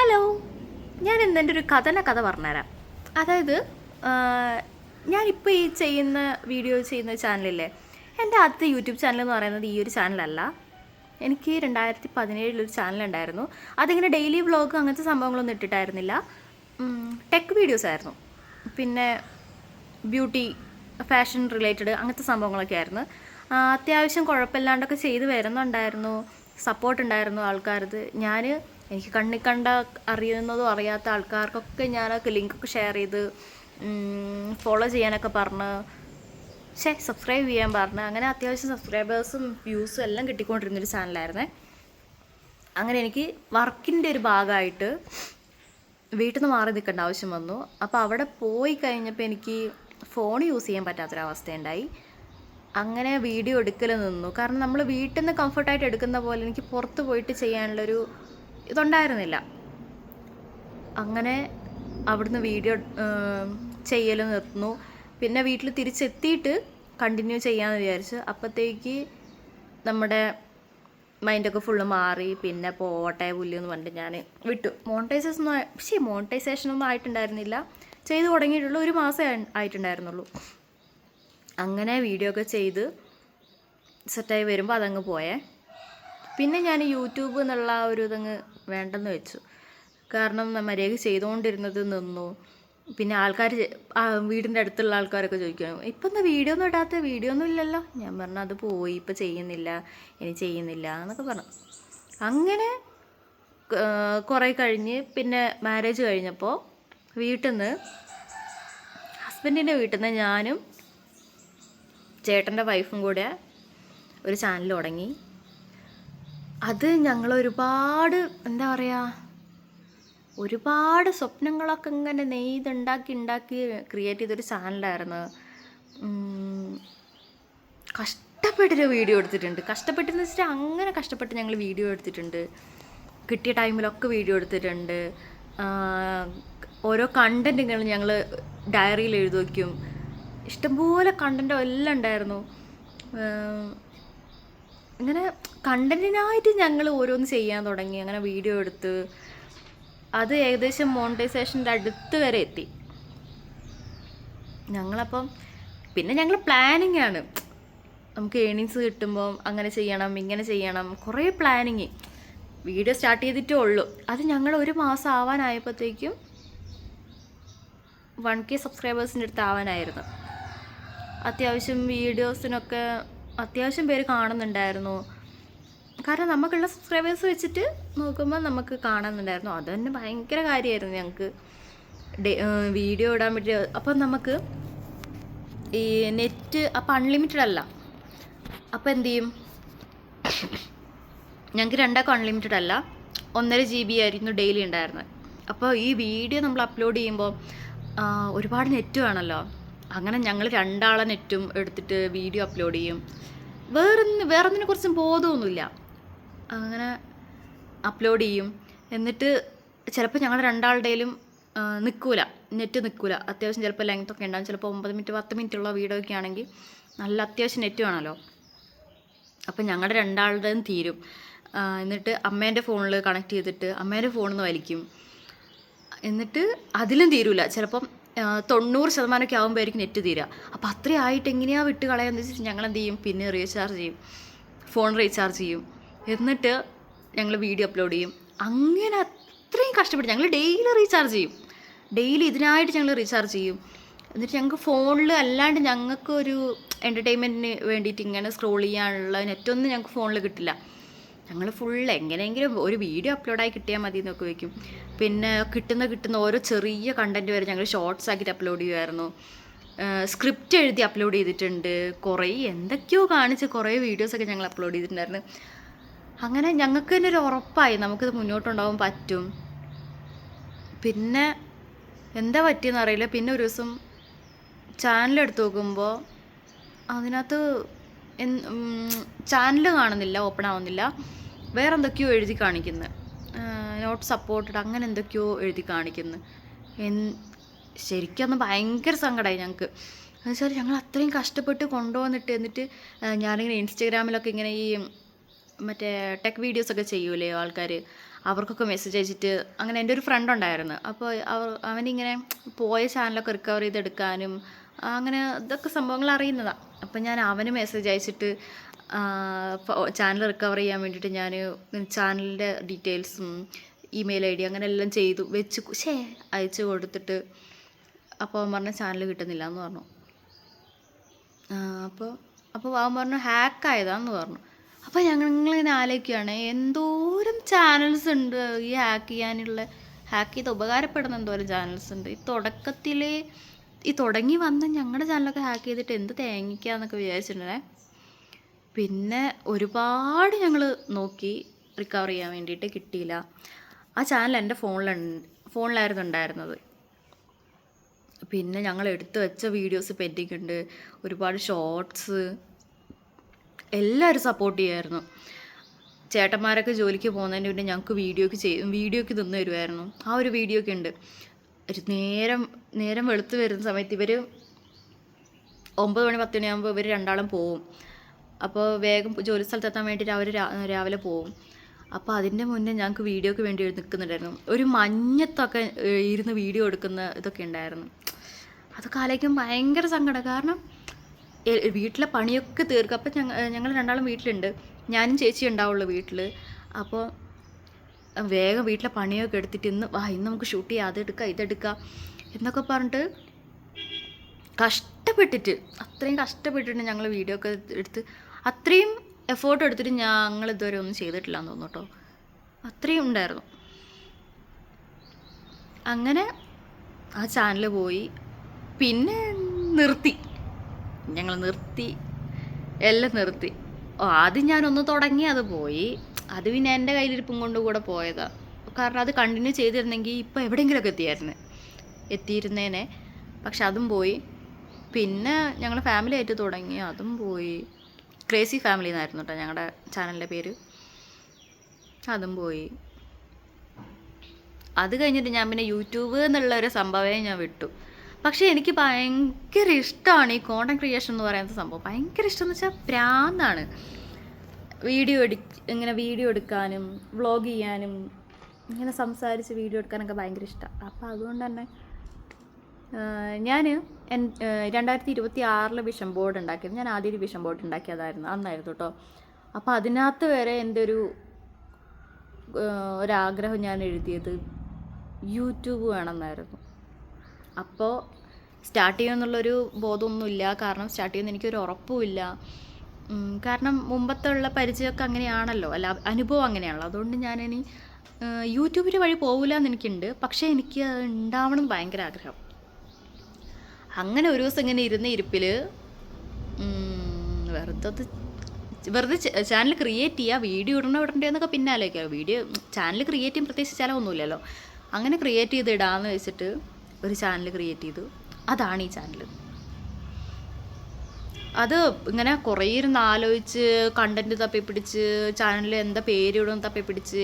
Hello, ഞാൻ ഇന്ന് എൻ്റെ ഒരു കഥ പറഞ്ഞുതരാം. അതായത് ഞാനിപ്പോൾ ഈ വീഡിയോ ചെയ്യുന്ന ചാനലില്ലേ, എൻ്റെ ആദ്യത്തെ യൂട്യൂബ് ചാനൽ എന്ന് പറയുന്നത് ഈ ഒരു ചാനലല്ല. എനിക്ക് 2017 ചാനലുണ്ടായിരുന്നു. അതിങ്ങനെ ഡെയിലി വ്ളോഗ് അങ്ങനത്തെ സംഭവങ്ങളൊന്നും ഇട്ടിട്ടായിരുന്നില്ല. ടെക് വീഡിയോസ് ആയിരുന്നു. പിന്നെ ബ്യൂട്ടി, ഫാഷൻ റിലേറ്റഡ് അങ്ങനത്തെ സംഭവങ്ങളൊക്കെ ആയിരുന്നു. അത്യാവശ്യം കുഴപ്പമില്ലാണ്ടൊക്കെ ചെയ്ത് വരുന്നുണ്ടായിരുന്നു. സപ്പോർട്ട് ഉണ്ടായിരുന്നു ആൾക്കാരത്. എനിക്ക് കണ്ണിൽ കണ്ട അറിയുന്നതോ അറിയാത്ത ആൾക്കാർക്കൊക്കെ ഞാനൊക്കെ ലിങ്കൊക്കെ ഷെയർ ചെയ്ത് ഫോളോ ചെയ്യാനൊക്കെ പറഞ്ഞ് സബ്സ്ക്രൈബ് ചെയ്യാൻ പറഞ്ഞ് അങ്ങനെ അത്യാവശ്യം സബ്സ്ക്രൈബേഴ്സും വ്യൂസും എല്ലാം കിട്ടിക്കൊണ്ടിരുന്നൊരു ചാനലായിരുന്നേ. അങ്ങനെ എനിക്ക് വർക്കിൻ്റെ ഒരു ഭാഗമായിട്ട് വീട്ടിൽ നിന്ന് മാറി നിൽക്കേണ്ട ആവശ്യം വന്നു. അപ്പോൾ അവിടെ പോയി കഴിഞ്ഞപ്പോൾ എനിക്ക് ഫോൺ യൂസ് ചെയ്യാൻ പറ്റാത്തൊരവസ്ഥയുണ്ടായി. അങ്ങനെ വീഡിയോ എടുക്കൽ നിന്നു. കാരണം നമ്മൾ വീട്ടിൽ നിന്ന് കംഫർട്ടായിട്ട് എടുക്കുന്ന പോലെ എനിക്ക് പുറത്ത് പോയിട്ട് ചെയ്യാനുള്ളൊരു ഇതുണ്ടായിരുന്നില്ല. അങ്ങനെ അവിടുന്ന് വീഡിയോ ചെയ്യൽ നിർത്തുന്നു. പിന്നെ വീട്ടിൽ തിരിച്ചെത്തിയിട്ട് കണ്ടിന്യൂ ചെയ്യാമെന്ന് വിചാരിച്ചു. അപ്പോഴത്തേക്ക് നമ്മുടെ മൈൻഡൊക്കെ ഫുള്ള് മാറി. പിന്നെ പോട്ടെ പുല്ലെന്ന് പറഞ്ഞിട്ട് ഞാൻ വിട്ടു. മോണിറ്റൈസേഷനൊന്നും ആയിട്ടുണ്ടായിരുന്നില്ല. ചെയ്തു തുടങ്ങിയിട്ടുള്ള 1 മാസം ആയിട്ടുണ്ടായിരുന്നുള്ളൂ. അങ്ങനെ വീഡിയോ ഒക്കെ ചെയ്ത് സെറ്റായി വരുമ്പോൾ അതങ്ങ് പോയേ. പിന്നെ ഞാൻ യൂട്യൂബ് എന്നുള്ള ഒരു ഇതങ്ങ് വേണ്ടെന്ന് വെച്ചു. കാരണം മര്യാദയ്ക്ക് ചെയ്തുകൊണ്ടിരുന്നത് നിന്നു. പിന്നെ ആൾക്കാർ വീടിൻ്റെ അടുത്തുള്ള ആൾക്കാരൊക്കെ ചോദിക്കും, ഇപ്പം എന്താ വീഡിയോ ഒന്നും ഇല്ലല്ലോ. ഞാൻ പറഞ്ഞു അത് പോയി, ഇപ്പം ചെയ്യുന്നില്ല, ഇനി ചെയ്യുന്നില്ല എന്നൊക്കെ പറഞ്ഞു. അങ്ങനെ കുറേ കഴിഞ്ഞ് പിന്നെ മാരേജ് കഴിഞ്ഞപ്പോൾ ഹസ്ബൻഡിൻ്റെ വീട്ടിൽ നിന്ന് ഞാനും ചേട്ടൻ്റെ വൈഫും കൂടെ ഒരു ചാനൽ തുടങ്ങി. അത് ഞങ്ങൾ ഒരുപാട് സ്വപ്നങ്ങളൊക്കെ ഇങ്ങനെ ഉണ്ടാക്കി ക്രിയേറ്റ് ചെയ്തൊരു ചാനലായിരുന്നു. കഷ്ടപ്പെട്ടൊരു വീഡിയോ എടുത്തിട്ടുണ്ട്. കഷ്ടപ്പെട്ടെന്ന് വെച്ചിട്ട് അങ്ങനെ കഷ്ടപ്പെട്ട് ഞങ്ങൾ വീഡിയോ എടുത്തിട്ടുണ്ട്. കിട്ടിയ ടൈമിലൊക്കെ വീഡിയോ എടുത്തിട്ടുണ്ട്. ഓരോ കണ്ടൻറ്റുകൾ ഞങ്ങൾ ഡയറിയിൽ എഴുതി വയ്ക്കും. ഇഷ്ടംപോലെ കണ്ടൻറ്റോ എല്ലാം ഉണ്ടായിരുന്നു. ഇങ്ങനെ കണ്ടൻറ്റിനായിട്ട് ഞങ്ങൾ ഓരോന്ന് ചെയ്യാൻ തുടങ്ങി. അങ്ങനെ വീഡിയോ എടുത്ത് അത് ഏകദേശം മോണിറ്റൈസേഷൻ്റെ അടുത്ത് വരെ എത്തി. പിന്നെ ഞങ്ങൾ പ്ലാനിങ് ആണ്. നമുക്ക് ഏണിങ്സ് കിട്ടുമ്പോൾ അങ്ങനെ ചെയ്യണം, ഇങ്ങനെ ചെയ്യണം, കുറേ പ്ലാനിങ്. വീഡിയോ സ്റ്റാർട്ട് ചെയ്തിട്ടേ ഉള്ളൂ. അത് ഞങ്ങൾ 1 മാസം ആവാനായപ്പോഴത്തേക്കും 1K സബ്സ്ക്രൈബേഴ്സിൻ്റെ അടുത്ത് ആവാനായിരുന്നു. അത്യാവശ്യം വീഡിയോസിനൊക്കെ അത്യാവശ്യം പേര് കാണുന്നുണ്ടായിരുന്നു. കാരണം നമുക്കുള്ള സബ്സ്ക്രൈബേഴ്സ് വെച്ചിട്ട് നോക്കുമ്പോൾ നമുക്ക് കാണുന്നുണ്ടായിരുന്നു. അത് തന്നെ ഭയങ്കര കാര്യമായിരുന്നു ഞങ്ങൾക്ക് വീഡിയോ ഇടാൻ പറ്റിയ. അപ്പം നമുക്ക് ഈ നെറ്റ് അപ്പം അൺലിമിറ്റഡ് അല്ല. അപ്പോൾ എന്തു ചെയ്യും, ഞങ്ങൾക്ക് 2 അൺലിമിറ്റഡ് അല്ല, 1.5 GB ആയിരുന്നു ഡെയിലി ഉണ്ടായിരുന്നത്. അപ്പോൾ ഈ വീഡിയോ നമ്മൾ അപ്ലോഡ് ചെയ്യുമ്പോൾ ഒരുപാട് നെറ്റ് വേണമല്ലോ. അങ്ങനെ ഞങ്ങൾ 2 ആളെ നെറ്റും എടുത്തിട്ട് വീഡിയോ അപ്ലോഡ് ചെയ്യും. വേറൊന്നിനെ കുറിച്ചും ബോധമൊന്നുമില്ല. അങ്ങനെ അപ്ലോഡ് ചെയ്യും. എന്നിട്ട് ചിലപ്പോൾ ഞങ്ങൾ 2 ആളുടെയിലും നെറ്റ് നിൽക്കില്ല. അത്യാവശ്യം ചിലപ്പോൾ ലെങ്ത്തൊക്കെ ഉണ്ടാകും. ചിലപ്പോൾ 9 മിനിറ്റ് 10 മിനിറ്റുള്ള വീഡിയോ ഒക്കെ ആണെങ്കിൽ നല്ല അത്യാവശ്യം നെറ്റ് വേണമല്ലോ. അപ്പം ഞങ്ങളുടെ 2 ആളുടെയും തീരും. എന്നിട്ട് അമ്മേൻ്റെ ഫോണിൽ കണക്ട് ചെയ്തിട്ട് അമ്മേൻ്റെ ഫോണിൽ നിന്ന് വലിക്കും. എന്നിട്ട് അതിലും തീരില്ല. ചിലപ്പം 90% ആകുമ്പോഴായിരിക്കും നെറ്റ് തീരുക. അപ്പോൾ അത്രയും ആയിട്ട് എങ്ങനെയാണ് വിട്ട് കളയാമെന്ന് വെച്ചിട്ട് ഞങ്ങൾ എന്ത് ചെയ്യും, പിന്നെ ഫോൺ റീചാർജ് ചെയ്യും. എന്നിട്ട് ഞങ്ങൾ വീഡിയോ അപ്ലോഡ് ചെയ്യും. അങ്ങനെ അത്രയും കഷ്ടപ്പെട്ട് ഞങ്ങൾ ഡെയിലി ഇതിനായിട്ട് ഞങ്ങൾ റീചാർജ് ചെയ്യും. എന്നിട്ട് ഞങ്ങൾക്ക് ഫോണിൽ അല്ലാണ്ട് ഞങ്ങൾക്കൊരു എൻ്റർടൈൻമെൻറ്റിന് വേണ്ടിയിട്ട് ഇങ്ങനെ സ്ക്രോൾ ചെയ്യാനുള്ള നെറ്റൊന്നും ഞങ്ങൾക്ക് ഫോണിൽ കിട്ടില്ല. ഞങ്ങൾ എങ്ങനെയെങ്കിലും ഒരു വീഡിയോ അപ്ലോഡായി കിട്ടിയാൽ മതി എന്നൊക്കെ വയ്ക്കും. പിന്നെ കിട്ടുന്ന ഓരോ ചെറിയ കണ്ടൻറ്റ് വരെ ഞങ്ങൾ ഷോർട്സ് ആക്കിയിട്ട് അപ്ലോഡ് ചെയ്യുമായിരുന്നു. സ്ക്രിപ്റ്റ് എഴുതി അപ്ലോഡ് ചെയ്തിട്ടുണ്ട്. എന്തൊക്കെയോ കാണിച്ച് കുറേ വീഡിയോസൊക്കെ ഞങ്ങൾ അപ്ലോഡ് ചെയ്തിട്ടുണ്ടായിരുന്നു. അങ്ങനെ ഞങ്ങൾക്ക് തന്നെ ഒരു ഉറപ്പായി നമുക്കിത് മുന്നോട്ടുണ്ടാവാൻ പറ്റും. പിന്നെ എന്താ പറ്റിയെന്ന് അറിയില്ല. പിന്നെ ഒരു ദിവസം ചാനലെടുത്ത് നോക്കുമ്പോൾ അതിനകത്ത് ചാനൽ കാണുന്നില്ല, ഓപ്പൺ ആവുന്നില്ല. വേറെ എന്തൊക്കെയോ എഴുതി കാണിക്കുന്നു, നോട്ട് സപ്പോർട്ടഡ് അങ്ങനെ എന്തൊക്കെയോ എഴുതി കാണിക്കുന്നു. ശരിക്കും അന്ന് ഭയങ്കര സങ്കടമായി ഞങ്ങൾക്ക്. എന്നുവെച്ചാൽ ഞങ്ങൾ അത്രയും കഷ്ടപ്പെട്ട് എന്നിട്ട് ഞാനിങ്ങനെ ഇൻസ്റ്റഗ്രാമിലൊക്കെ ഇങ്ങനെ ഈ മറ്റേ ടെക് വീഡിയോസൊക്കെ ചെയ്യൂലേ ആൾക്കാർ, അവർക്കൊക്കെ മെസ്സേജ് അയച്ചിട്ട് അങ്ങനെ എൻ്റെ ഒരു ഫ്രണ്ട് ഉണ്ടായിരുന്നു. അപ്പോൾ അവനിങ്ങനെ പോയ ചാനലൊക്കെ റിക്കവർ ചെയ്തെടുക്കാനും അങ്ങനെ ഇതൊക്കെ സംഭവങ്ങൾ അറിയുന്നതാണ്. അപ്പം ഞാൻ അവന് മെസ്സേജ് അയച്ചിട്ട് ചാനൽ റിക്കവർ ചെയ്യാൻ വേണ്ടിയിട്ട് ഞാൻ ചാനലിൻ്റെ ഡീറ്റെയിൽസും ഇമെയിൽ ID അങ്ങനെ എല്ലാം അയച്ചു കൊടുത്തിട്ട് അപ്പോൾ അവൻ പറഞ്ഞ ചാനൽ കിട്ടുന്നില്ല എന്ന് പറഞ്ഞു. അപ്പോൾ അവൻ പറഞ്ഞു ഹാക്കായതാന്ന് പറഞ്ഞു. അപ്പോൾ ഞങ്ങളിങ്ങനെ ആലോചിക്കുകയാണ് എന്തോരം ചാനൽസ് ഉണ്ട് ഈ ഹാക്ക് ചെയ്ത് ഉപകാരപ്പെടുന്ന എന്തോരം ചാനൽസ് ഉണ്ട്. ഈ തുടങ്ങി വന്ന ഞങ്ങളുടെ ചാനലൊക്കെ ഹാക്ക് ചെയ്തിട്ട് എന്ത് തേങ്ങിക്കാന്നൊക്കെ വിചാരിച്ചിട്ടുണ്ടേ. പിന്നെ ഒരുപാട് ഞങ്ങൾ നോക്കി റിക്കവർ ചെയ്യാൻ വേണ്ടിയിട്ട് കിട്ടിയില്ല. ആ ചാനൽ എൻ്റെ ഫോണിലായിരുന്നു ഉണ്ടായിരുന്നത്. പിന്നെ ഞങ്ങൾ എടുത്തു വെച്ച വീഡിയോസ് പെൻഡിങ് ഉണ്ട്, ഒരുപാട് ഷോർട്സ്. എല്ലാവരും സപ്പോർട്ട് ചെയ്യുമായിരുന്നു. ചേട്ടന്മാരൊക്കെ ജോലിക്ക് പോകുന്നതിന് പിന്നെ ഞങ്ങൾക്ക് വീഡിയോക്ക് തന്നു തരുമായിരുന്നു. ആ ഒരു വീഡിയോ ഒക്കെ ഉണ്ട്. ഒരു നേരം വെളുത്ത് വരുന്ന സമയത്ത് ഇവർ 9 മണി 10 മണിയാകുമ്പോൾ ഇവർ രണ്ടാളും പോവും. അപ്പോൾ വേഗം ജോലി സ്ഥലത്തെത്താൻ വേണ്ടിയിട്ട് അവർ രാവിലെ പോവും. അപ്പോൾ അതിൻ്റെ മുന്നേ ഞങ്ങൾക്ക് വീഡിയോക്ക് വേണ്ടി നിൽക്കുന്നുണ്ടായിരുന്നു. ഒരു മഞ്ഞത്തൊക്കെ ഇരുന്ന് വീഡിയോ എടുക്കുന്ന ഇതൊക്കെ ഉണ്ടായിരുന്നു. അതൊക്കെ ആലോചിക്കുമ്പോൾ ഭയങ്കര സങ്കടം. കാരണം വീട്ടിലെ പണിയൊക്കെ തീർക്കും. അപ്പം ഞങ്ങൾ രണ്ടാളും വീട്ടിലുണ്ട്, ഞാനും ചേച്ചി ഉണ്ടാവുള്ളൂ വീട്ടിൽ. അപ്പോൾ വേഗം വീട്ടിലെ പണിയൊക്കെ എടുത്തിട്ട് ഇന്ന് നമുക്ക് ഷൂട്ട് ചെയ്യാം, ഇതെടുക്കാം എന്നൊക്കെ പറഞ്ഞിട്ട് അത്രയും കഷ്ടപ്പെട്ടിട്ട് ഞങ്ങൾ വീഡിയോ ഒക്കെ എടുത്ത് അത്രയും എഫേർട്ട് എടുത്തിട്ട് ഞങ്ങൾ ഇതുവരെ ഒന്നും ചെയ്തിട്ടില്ല എന്ന് തോന്നുന്നു കേട്ടോ. അത്രയും ഉണ്ടായിരുന്നു. അങ്ങനെ ആ ചാനൽ പോയി. പിന്നെ ഞങ്ങൾ എല്ലാം നിർത്തി. ആദ്യം ഞാനൊന്ന് തുടങ്ങി, അത് പോയി. അത് പിന്നെ എൻ്റെ കയ്യിലിരിപ്പും കൊണ്ട് കൂടെ പോയതാണ്. കാരണം അത് കണ്ടിന്യൂ ചെയ്തിരുന്നെങ്കിൽ ഇപ്പോൾ എവിടെയെങ്കിലുമൊക്കെ എത്തിയിരുന്നേനെ. പക്ഷെ അതും പോയി. പിന്നെ ഞങ്ങൾ ഫാമിലി ആയിട്ട് തുടങ്ങി, അതും പോയി. ക്രേസി ഫാമിലി എന്നായിരുന്നു കേട്ടോ ഞങ്ങളുടെ ചാനലിൻ്റെ പേര്. അതും പോയി. അത് കഴിഞ്ഞിട്ട് ഞാൻ പിന്നെ യൂട്യൂബ് എന്നുള്ള ഒരു സംഭവമേ ഞാൻ വിട്ടു. പക്ഷേ എനിക്ക് ഭയങ്കര ഇഷ്ടമാണ് ഈ കോണ്ടന്റ് ക്രിയേഷൻ എന്ന് പറയുന്ന സംഭവം. ഭയങ്കര ഇഷ്ടമെന്ന് വെച്ചാൽ പ്രാന്താണ്. ഇങ്ങനെ വീഡിയോ എടുക്കാനും വ്ളോഗ് ചെയ്യാനും ഇങ്ങനെ സംസാരിച്ച് വീഡിയോ എടുക്കാനൊക്കെ ഭയങ്കര ഇഷ്ടമാണ്. അപ്പോൾ അതുകൊണ്ട് തന്നെ ഞാൻ 2026 വിഷൻ ബോർഡ് ഉണ്ടാക്കിയത്. ഞാൻ ആദ്യം ഒരു വിഷൻ ബോർഡ് അന്നായിരുന്നു കേട്ടോ. അപ്പോൾ അതിനകത്ത് വരെ എൻ്റെ ഒരാഗ്രഹം ഞാൻ എഴുതിയത് യൂട്യൂബ് വേണമെന്നായിരുന്നു. അപ്പോൾ സ്റ്റാർട്ട് ചെയ്യുമെന്നുള്ളൊരു ബോധമൊന്നുമില്ല. കാരണം സ്റ്റാർട്ട് ചെയ്യുമെന്ന് എനിക്കൊരു ഉറപ്പുമില്ല. കാരണം മുമ്പത്തുള്ള പരിചയമൊക്കെ അങ്ങനെയാണല്ലോ, അല്ല അനുഭവം അങ്ങനെയാണല്ലോ. അതുകൊണ്ട് ഞാനിനി യൂട്യൂബിൻ്റെ വഴി പോകില്ല എന്ന് എനിക്കുണ്ട്. പക്ഷേ എനിക്ക് ഉണ്ടാവണം എന്ന് ഭയങ്കര ആഗ്രഹം. അങ്ങനെ ഒരു ദിവസം ഇങ്ങനെ ഇരിപ്പിൽ വെറുതെ ചാനൽ ക്രിയേറ്റ് ചെയ്യുക, വീഡിയോ ഇടണ്ടേന്നൊക്കെ പിന്നെ ആലോചിക്കുക. ചാനൽ ക്രിയേറ്റ് ചെയ്യാൻ പ്രത്യേകിച്ച് ചിലവൊന്നുമില്ലല്ലോ. അങ്ങനെ ക്രിയേറ്റ് ചെയ്ത് ഇടാമെന്ന് വെച്ചിട്ട് ഒരു ചാനൽ ക്രിയേറ്റ് ചെയ്തു. അതാണ് ഈ ചാനൽ. അത് ഇങ്ങനെ കുറേ ഇരുന്ന് ആലോചിച്ച് കണ്ടൻറ്റ് തപ്പിപ്പിടിച്ച് ചാനലിൽ എന്താ പേരിടും തപ്പിപ്പിടിച്ച്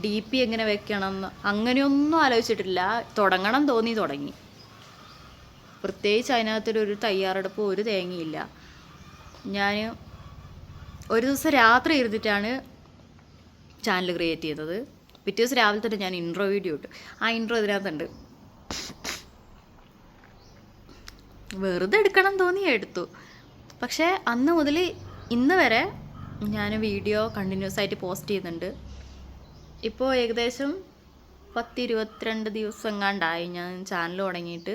DP എങ്ങനെ വെക്കണം അങ്ങനെയൊന്നും ആലോചിച്ചിട്ടില്ല. തുടങ്ങണം തോന്നി തുടങ്ങി. പ്രത്യേകിച്ച് അതിനകത്തൊരു തയ്യാറെടുപ്പ് ഒരു തേങ്ങയില്ല. ഞാൻ ഒരു ദിവസം രാത്രി ഇരുന്നിട്ടാണ് ചാനൽ ക്രിയേറ്റ് ചെയ്തത്. പിറ്റേ ദിവസം രാവിലെ തന്നെ ഞാൻ ഇൻട്രോ വീഡിയോ ഇട്ടു. ആ ഇൻട്രോ ഇതിനകത്തുണ്ട്. വെറുതെ എടുക്കണം തോന്നി എടുത്തു. പക്ഷേ അന്ന് മുതൽ ഇന്ന് വരെ ഞാൻ വീഡിയോ കണ്ടിന്യൂസ് ആയിട്ട് പോസ്റ്റ് ചെയ്യുന്നുണ്ട്. ഇപ്പോൾ ഏകദേശം 10-22 ദിവസം എങ്ങാണ്ടായി ഞാൻ ചാനൽ തുടങ്ങിയിട്ട്.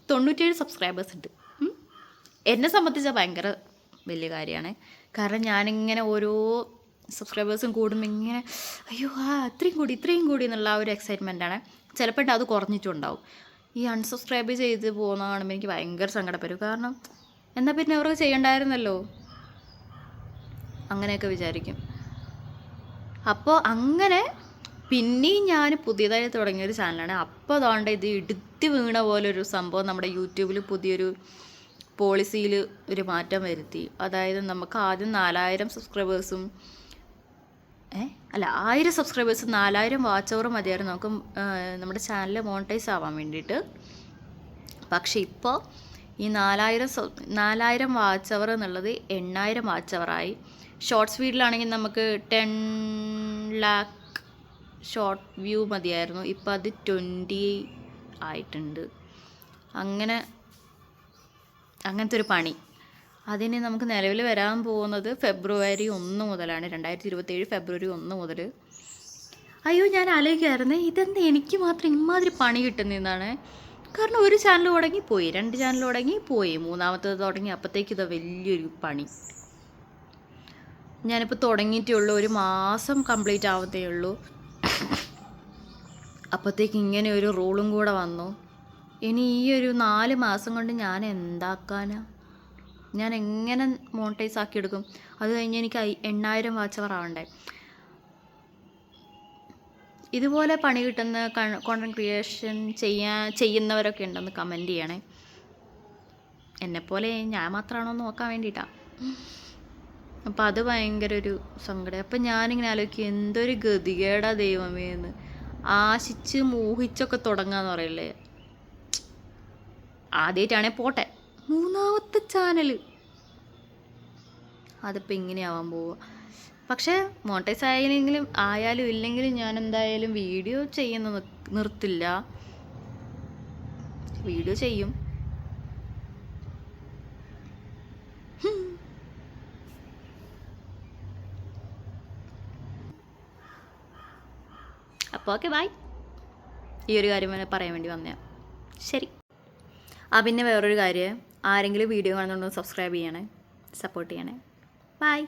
97 സബ്സ്ക്രൈബേഴ്സ് ഉണ്ട്. എന്നെ സംബന്ധിച്ചാൽ ഭയങ്കര വലിയ കാര്യമാണ്. കാരണം ഞാനിങ്ങനെ ഓരോ സബ്സ്ക്രൈബേഴ്സും കൂടുമ്പോൾ ഇങ്ങനെ അയ്യോ ഇത്രയും കൂടി എന്നുള്ള ആ ഒരു എക്സൈറ്റ്മെൻറ്റാണ്. ചിലപ്പോൾ അത് കുറഞ്ഞിട്ടുണ്ടാവും. ഈ അൺസബ്സ്ക്രൈബ് ചെയ്ത് പോകുന്ന കാണുമ്പോൾ എനിക്ക് ഭയങ്കര സങ്കടം വരും. കാരണം എന്നാൽ പിന്നെ അവർക്ക് ചെയ്യണ്ടായിരുന്നല്ലോ അങ്ങനെയൊക്കെ വിചാരിക്കും. അപ്പോൾ അങ്ങനെ പിന്നെയും ഞാൻ പുതിയതായി തുടങ്ങിയൊരു ചാനലാണ്. അപ്പോൾ അതുകൊണ്ട് ഇത് ഇടുത്തി വീണ പോലൊരു സംഭവം നമ്മുടെ യൂട്യൂബിൽ പുതിയൊരു പോളിസിയിൽ ഒരു മാറ്റം വരുത്തി. അതായത് നമുക്ക് ആദ്യം 4000 സബ്സ്ക്രൈബേഴ്സും 1000 സബ്സ്ക്രൈബേഴ്സും 4000 വാച്ച് അവർ മതിയായിരുന്നു നമുക്ക് നമ്മുടെ ചാനൽ മോണിറ്റൈസ് ആവാൻ വേണ്ടിയിട്ട്. പക്ഷേ ഇപ്പോൾ ഈ 4000 വാച്ച് അവർ എന്നുള്ളത് 8000 വാച്ച് അവറായി. ഷോർട്സ് വീഡിയോയിലാണെങ്കിൽ നമുക്ക് 10 lakh ഷോർട്ട് വ്യൂ മതിയായിരുന്നു. ഇപ്പം അത് 20 ആയിട്ടുണ്ട്. അങ്ങനത്തെ ഒരു പണി. അതിന് നമുക്ക് നിലവിൽ വരാൻ പോകുന്നത് ഫെബ്രുവരി 1 മുതലാണ്. 2027 ഫെബ്രുവരി 1 മുതൽ. അയ്യോ, ഞാൻ ആലോചിക്കായിരുന്നു ഇതെന്താ എനിക്ക് മാത്രം ഇമാതിരി പണി കിട്ടുന്നതെന്നാണ്. കാരണം ഒരു ചാനൽ തുടങ്ങി പോയി, 2 ചാനൽ തുടങ്ങി പോയി, മൂന്നാമത്തേത് തുടങ്ങി, അപ്പോഴത്തേക്ക് ഇതാ വലിയൊരു പണി. ഞാനിപ്പോൾ തുടങ്ങിയിട്ടേ ഉള്ളൂ, 1 മാസം കംപ്ലീറ്റ് ആവത്തേ ഉള്ളൂ. അപ്പോഴത്തേക്ക് ഇങ്ങനെ ഒരു റൂളും കൂടെ വന്നു. ഇനി ഈ ഒരു 4 മാസം കൊണ്ട് ഞാൻ എന്താക്കാനാ? ഞാൻ എങ്ങനെ മോണിറ്റൈസ് ആക്കിയെടുക്കും? അത് കഴിഞ്ഞ് എനിക്ക് 8,000 വാച്ച് അവർ ആവണ്ടേ? ഇതുപോലെ പണി കിട്ടുന്ന കോണ്ടൻറ് ക്രിയേഷൻ ചെയ്യുന്നവരൊക്കെ ഉണ്ടെന്ന് കമൻറ്റ് ചെയ്യണേ. എന്നെപ്പോലെ ഞാൻ മാത്രമാണോ നോക്കാൻ വേണ്ടിയിട്ടാണ്. അപ്പം അത് ഭയങ്കര ഒരു സങ്കടം. അപ്പം ഞാനിങ്ങനെ ആലോചിക്കും, എന്തൊരു ഗതികേടാ ദൈവമേ എന്ന്. ആശിച്ച് മോഹിച്ചൊക്കെ തുടങ്ങാന്ന് പറയില്ലേ, ആദ്യമായിട്ടാണേ പോട്ടെ, 3ാമത്തെ ചാനൽ അതിപ്പോൾ ഇങ്ങനെയാവാൻ പോവുക. പക്ഷേ മോണിറ്റൈസ് ആയാലും ഇല്ലെങ്കിലും ഞാൻ എന്തായാലും വീഡിയോ ചെയ്യുന്ന നിർത്തില്ല, വീഡിയോ ചെയ്യും. അപ്പോൾ ഓക്കെ, ബൈ. ഈ ഒരു കാര്യം പറയാൻ വേണ്ടി വന്നതാണ്. ശരി. പിന്നെ വേറൊരു കാര്യം, ആരെങ്കിലും വീഡിയോ കാണുന്നുണ്ടോ സബ്സ്ക്രൈബ് ചെയ്യണേ, സപ്പോർട്ട് ചെയ്യണേ. ബൈ.